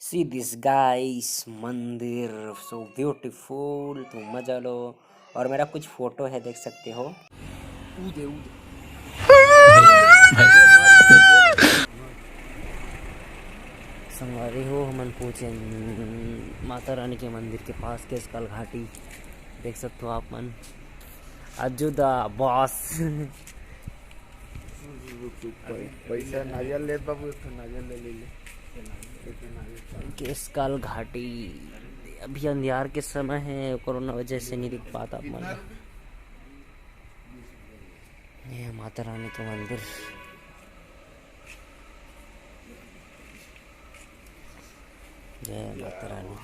See this guys मंदिर so beautiful. तो मजा लो। और मेरा कुछ फोटो है, देख सकते हो। ऊदे ऊदे संगवारी हो हमन पूछे माता रानी के मंदिर के पास केसकाल घाटी देख सकते हो आप मन। अजुदा बॉस पैसा नारियल ले बाबू, नारियल ले ले। केसकाल घाटी अभी अंधियार के समय है, कोरोना वजह से नहीं दिख पाता आप मन। ये माता रानी का मंदिर। जय माता रानी।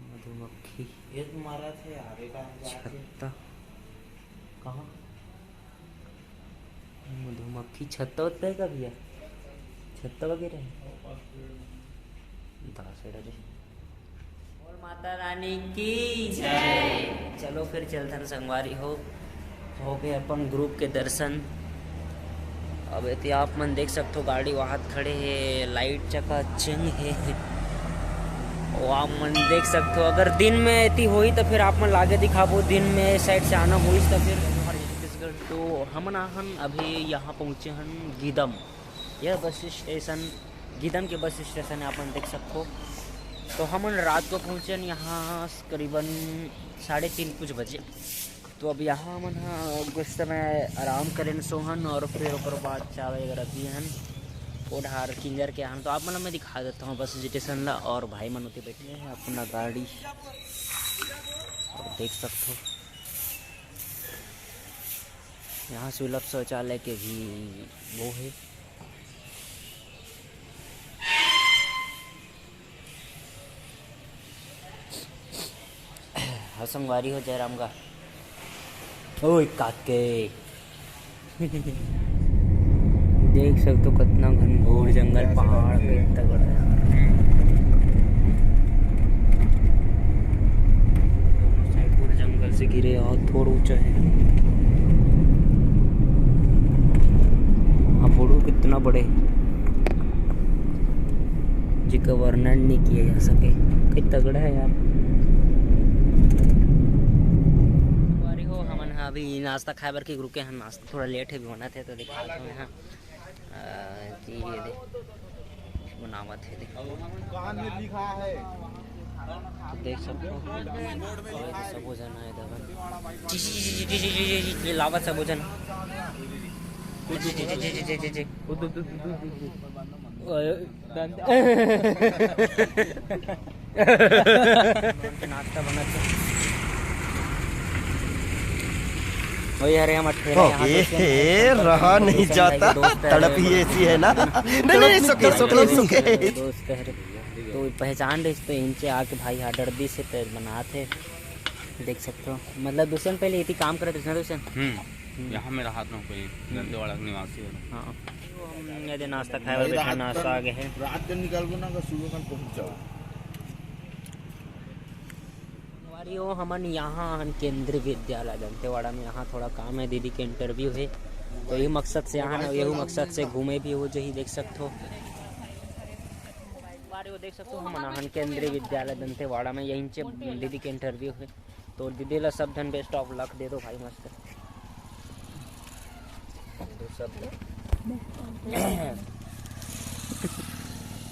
मधुमक्खी ये तुम्हारा थे आगे का छत्ता कहाँ? मधुमक्खी छत्ता होता है का भैया? छत्ता वगैरह है। और माता रानी की जय। चलो फिर चलते संगवारी हो गए अपन ग्रुप के दर्शन। अब इतने आप मन देख सकते हो, गाड़ी वहाँ खड़े है, लाइट चकाचौंध है। और आप मन देख सकते हो, अगर दिन में इतनी हुई तो फिर आप मन लागे दिखाबो, दिन में साइड से आना हुई तो फिर छत्तीसगढ़। तो हम अभी यहाँ पहुँचे हैं गीदम। यह बस स्टेशन गीदम के बस स्टेशन है, आप मन देख सकते हो। तो हम रात को पहुँचे यहाँ करीबन 3:30 कुछ बजे। तो अब यहाँ मन कुछ समय आराम करें सोहन, और फिर ओकर बाद चाय वगैरह पियन ओढ़ार किंजर के यहाँ। तो आप मन मैं दिखा देता हूँ बस स्टेशन ला। और भाई मन होते बैठे हैं अपना गाड़ी, और देख सकते हो यहाँ सुलभ शौचालय के भी वो है। हसंगवारी हो जयराम का। ओए काके देख सकते हो कितना घनघोर जंगल, पहाड़ कितना बड़ा है। दोनों साइड पूरे जंगल से घिरे और थोड़ा ऊंचा है। हाँ फोटो कितना बड़े जिसका वर्णन नहीं किया जा सके, कितना तगड़ा है यार। अभी नाश्ता खाए बर के रुके हैं। नाश्ता थोड़ा लेट है भी होना थे, तो दिखा दो यहाँ ये दे बनावत है, लिखा है तो देख सकते हो। सबो जन है दबन लावत सबो जन। नाश्ता बना रहा नहीं जाता, तड़प ही ऐसी है ना। नहीं सुके सुके सुके दोस्त कह रहे तो पहचान रहे तो इनसे आके भाई डरदी से बनाते देख सकते हो। मतलब दूसरे पहले इतनी काम करे थे दूसरे यहाँ मेरा हाथ में कोई दंतेवाड़ा निवासी है। हाँ तो हम यदि नाश्ता खाए बैठे, नाश्ता आगे है। रात दिन निकल गो ना, सुबह में पहुंच जाओ। हो हमन यहाँ केंद्रीय विद्यालय दंतेवाड़ा में, यहाँ थोड़ा काम है, दीदी के इंटरव्यू है, तो यही मकसद से यहाँ यही मकसद से घूमे भी हो, जो ही देख सकते हो। देख सकते हो हम केंद्रीय विद्यालय दंतेवाड़ा में, यहीं से दीदी के इंटरव्यू है। तो दीदी ला सब धन बेस्ट ऑफ लक दे दो भाई, मस्त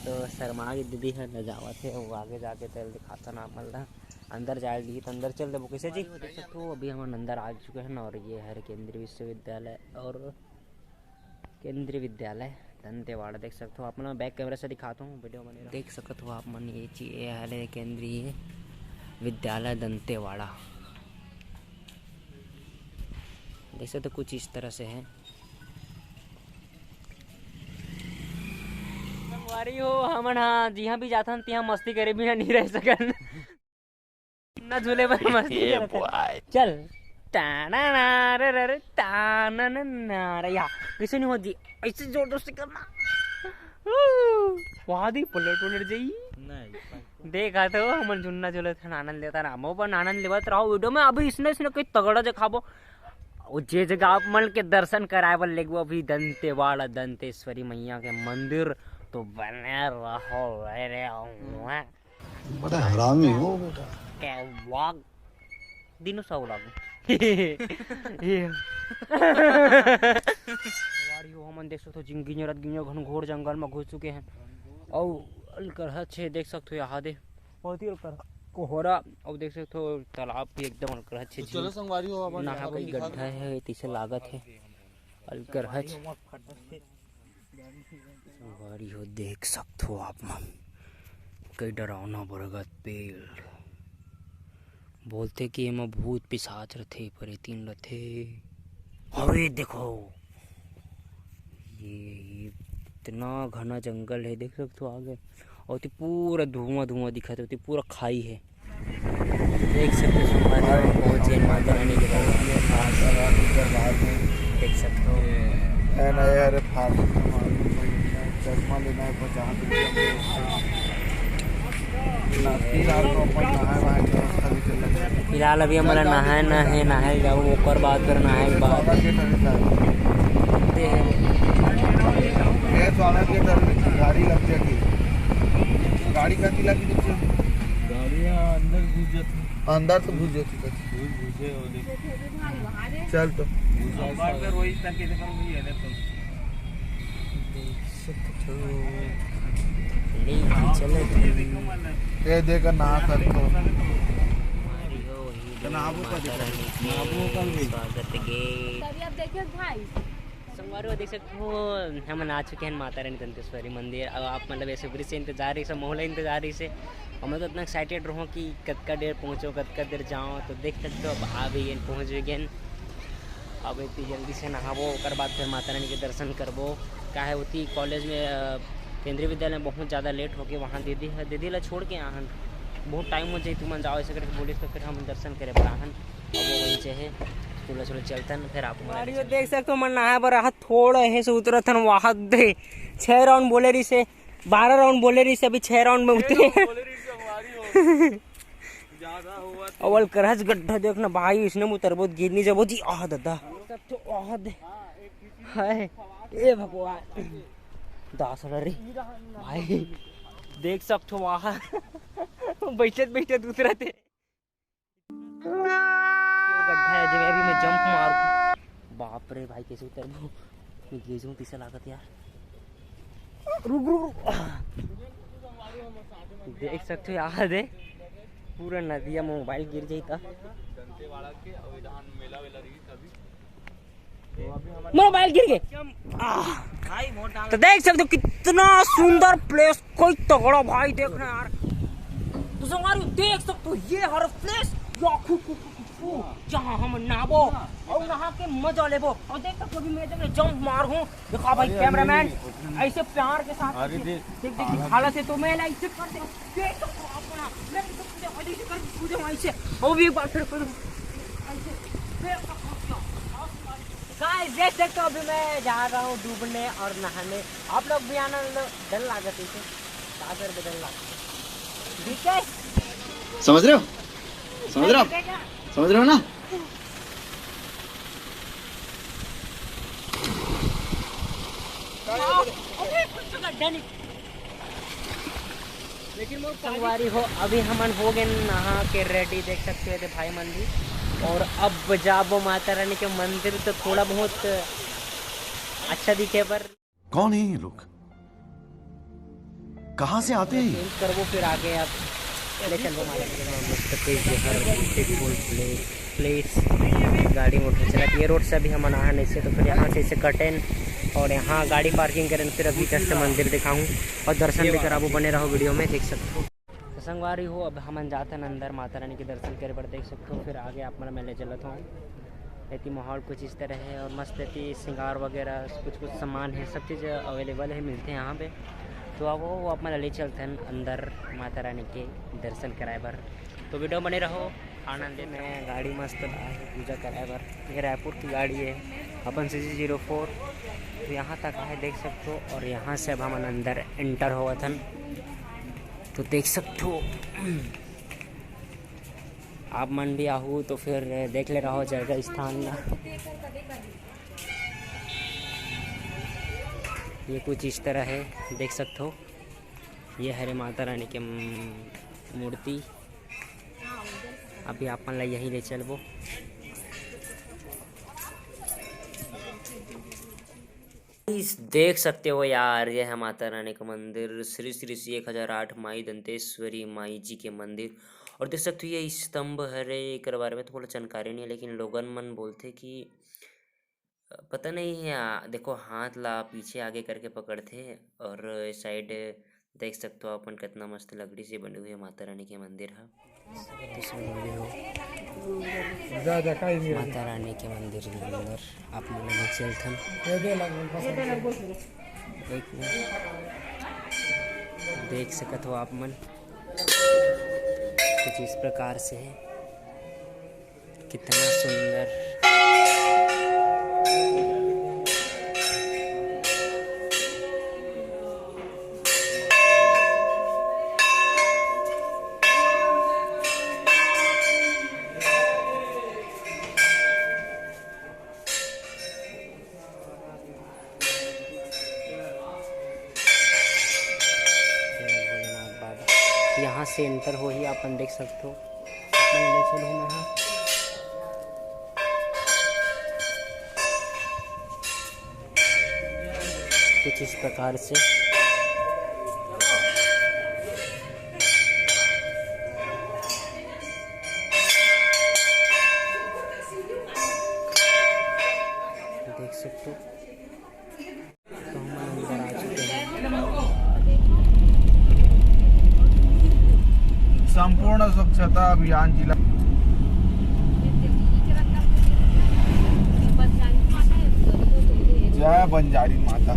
तो शर्मा की दीदी है न जावत है, वो आगे जाके तेल दिखाता ना मल रहा। अंदर जाएगी तो अंदर चल देवो कैसे जी देख सकते हो। अभी हम अंदर आ चुके हैं, और ये है केंद्रीय विश्वविद्यालय और केंद्रीय विद्यालय दंतेवाड़ा देख सकते हो। आप मन बैक कैमरा से दिखाता हूँ, वीडियो बने देख सकते हो आप मन। ये चीज है केंद्रीय विद्यालय दंतेवाड़ा, देख सकते हो कुछ इस तरह से है। संगवारी हो हमन हाँ जिहाँ भी जाथन तिहाँ मस्ती करे बिना नहीं रह सकन ना झूले पर मस्ती करत चल टाना ना रे रे रे टाना ना ना रे या कैसे नहीं होती ऐसे जोर जोर से करना वादी पलट उलट जाई नहीं देखा तो हमन झुन्ना झूले थे आनंद लेता ना मो पर आनंद लेवत रहो वीडियो में अभी इसने कोई तगड़ा दिखाबो जे जगह आप मन के दर्शन कराए बर लेगो अभी दंतेवाड़ा दंतेश्वरी मैया के मंदिर तो बने रहो रे बड़ा हरामी हो बेटा क्या व्लॉग दिनो सा व्लॉग वाड़ी हो हमन देख सकते हो गिंजरत गिंजर घनघोर जंगल में घुस चुके हैं और अलकर छे देख सकते हो यहाँ दे बहुत ही अलकर कोहरा और देख सकते हो तालाब भी एकदम अलकर अच्छे चलो संगवारी हो अपन नहा कोई गड्ढा है तीसरे लागत है अलकर हच संगवारी हो देख सकते हो आप मन कई डरावना बरगद पेड़ बोलते कि एमा भूत पिशाच रथे परे तीन रथे अरे देखो ये इतना घना जंगल है देख सकते हो आगे और तो पूरा धुआं धुआं दिखा तो पूरा खाई है देख सकते हो बहुत जैन माता रानी के देख सकते हो अरे फालतू चश्मा लेना है 50 फिलहाल अभी हमारा नहाए जाओ ओकर बाद फिर नहाए के बाद गाड़ी लग जाएगी गाड़ी का किला की गाड़ियाँ अंदर घुस जाती अंदर तो घुस जाती चल तो ये देखा नहा कर संगवारी देख सकते हो हम आ चुके हैं माता रानी दंतेश्वरी मंदिर। अब आप मतलब ऐसे ब्रिज से इंतजार ही से मोहल्ला इंतजार ही से और मैं तो इतना एक्साइटेड रहूँ कि कद देर पहुँचो कद देर जाओ तो देख सकते हो अब आ भी गए पहुँच गए। अब इतनी जल्दी से नहावो और बाद फिर माता रानी के दर्शन करबो क्या है होती कॉलेज में केंद्रीय विद्यालय में बहुत ज़्यादा लेट हो गए वहाँ दीदी ला छोड़ के आहन बहुत टाइम हो जाए तुम जाओ ऐसे करके बोलिस तो फिर हम दर्शन करे बराहन और वो वहीं से है चलो चलो चलता न फिर आप देख सकते हो मैं नहा बर थोड़ा है से उतरत हन वहाँ दे 6 राउंड बोले रही से 12 राउंड बोले रही से अभी 6 राउंड में उतरे अवल करहज गड्ढा देखना भाई इसने मुतर बहुत गिरनी जब जी आह दादा सब तो आह दे हाय ए भगवान दास रे भाई देख सकते हो वहाँ बैठे दूसरा थे गड्ढा है जगह अभी मैं जंप मारूं बाप रे भाई कैसे उतरबो मैं गिर जाऊं पीछे लागत यार रुक देख सकते हो यहाँ दे पूरा नदिया में मोबाइल गिर जाई था मोबाइल गिर गए तो देख सकते हो कितना सुंदर प्लेस कोई तगड़ा भाई देखना यार तो संगवारी देख सकते हो ये हर प्लेस जहाँ हम नहाबो और नहा के मजा लेबो और देख सकते हो मैं जब जंप मार हूँ देखा भाई कैमरामैन ऐसे प्यार के साथ देख हालत है तो मैं ऐसे करते देख सकते हो अपना मैं ऐसे कर पूछो ऐसे वो भी एक बार फिर गाइस देख सकते हो अभी मैं जा रहा हूँ डूबने और नहाने आप लोग भी आना डर लागत है सागर में डर लागत ठीक है समझ रहे हो ना लेकिन वो संगवारी हो अभी हमन हो गए नहा के रेडी देख सकते हो भाई मंदिर और अब जाबो माता रानी के मंदिर तो थोड़ा बहुत अच्छा दिखे पर कौन है ये लोग कहाँ से आते हैं करबो फिर आगे आप ले चलो माता प्लेस गाड़ी मोटर चला ये रोड से अभी हम नहा नहीं से तो फिर यहाँ से इसे कटेन और यहाँ गाड़ी पार्किंग करें फिर अभी जस्ट मंदिर दिखाऊं और दर्शन भी कराबो बने रहो वीडियो में देख सकते हो तो संगवारी हो अब हम जाते हैं अंदर माता रानी के दर्शन करे पर देख सकते हो फिर आगे आप मैं ले चलता हूँ रहती माहौल कुछ इस तरह है और मस्त रहती श्रृंगार वगैरह कुछ सामान है सब चीज़ अवेलेबल है मिलते हैं यहाँ पे तो अब वो अपना ले चलते हैं अंदर माता रानी के दर्शन कराए बर। तो वीडियो बने रहो, आनंद लेते हैं। गाड़ी मस्त है पूजा कराए बर। ये रायपुर की गाड़ी है अपन CC04। तो यहाँ तक है देख सकते हो, और यहाँ से अब हम अंदर एंटर हुआ था। तो देख सकते हो आप मन भी आहू तो फिर देख ले रहो जगह स्थान। ये कुछ इस तरह है देख सकते हो। ये है माता रानी की मूर्ति। अभी अपन ला यहीं ले चलबो। देख सकते हो यार, ये है माता रानी का मंदिर, श्री श्री 1008 माई दंतेश्वरी माई जी के मंदिर। और देख सकते हो ये स्तंभ हरे एक बारे में थोड़ा जानकारी नहीं है, लेकिन लोगन मन बोलते कि पता नहीं है। देखो हाथ ला पीछे आगे करके पकड़ते, और साइड देख सकते हो अपन कितना मस्त लकड़ी से बनी हुई है माता रानी के मंदिर है। माता रानी के मंदिर के अंदर आप लोग चलथन देख सकते हो आप मन। कुछ इस प्रकार से है, कितना सुंदर। यहाँ से एंटर हो ही अपन देख सकते हो। कुछ इस प्रकार से देख सकते हो। तो हम अंदर आ चुके हैं। संपूर्ण स्वच्छता अभियान जिला जय बंजारी माता।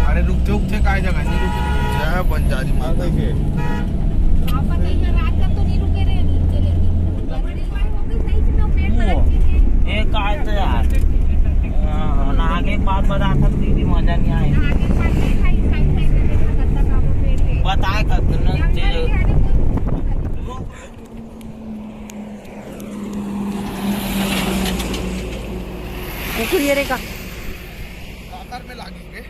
अरे रुकते उगते काय जगह नहीं रुकते। जय बंजारी माता के एक आए तो यार आगे बात बता सकती थी, मजा नहीं आएगी। बताए कुकुर रे का काकर में लागिस बे,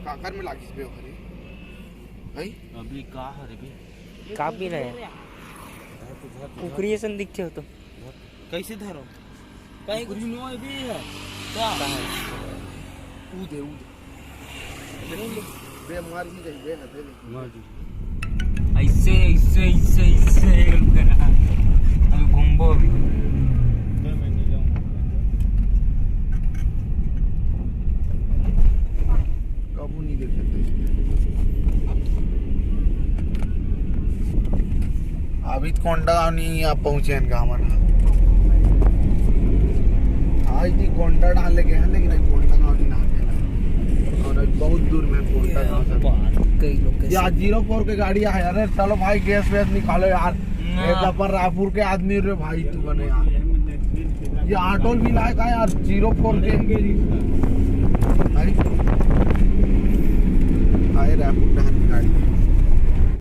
काकर में लागिस बे हरी भाई। अभी का हरे बे का भी रहे कुकुरी सन दिखते हो तो कैसे धरो कहीं कुछ नो भी है क्या उदे बे मार ही गई बे हदे मार दी ऐसे ऐसे ऐसे ऐसे अभी घूमबो अभी। मैं नहीं जाऊं कबू नहीं देख सकते। अभी कोंडा नहीं आप पहुंचे हैं गाँव में। आज भी कोंडा डाल के हैं, लेकिन कोंडा गाँव नहीं डाल और बहुत दूर में कोंडा गाँव कई लोग या 04 के गाड़ी है। अरे चलो भाई गैस वैस निकालो यार। एक पर रायपुर के आदमी रे भाई तू बने यार। ये ऑटो भी लायक है यार 04 के आए रायपुर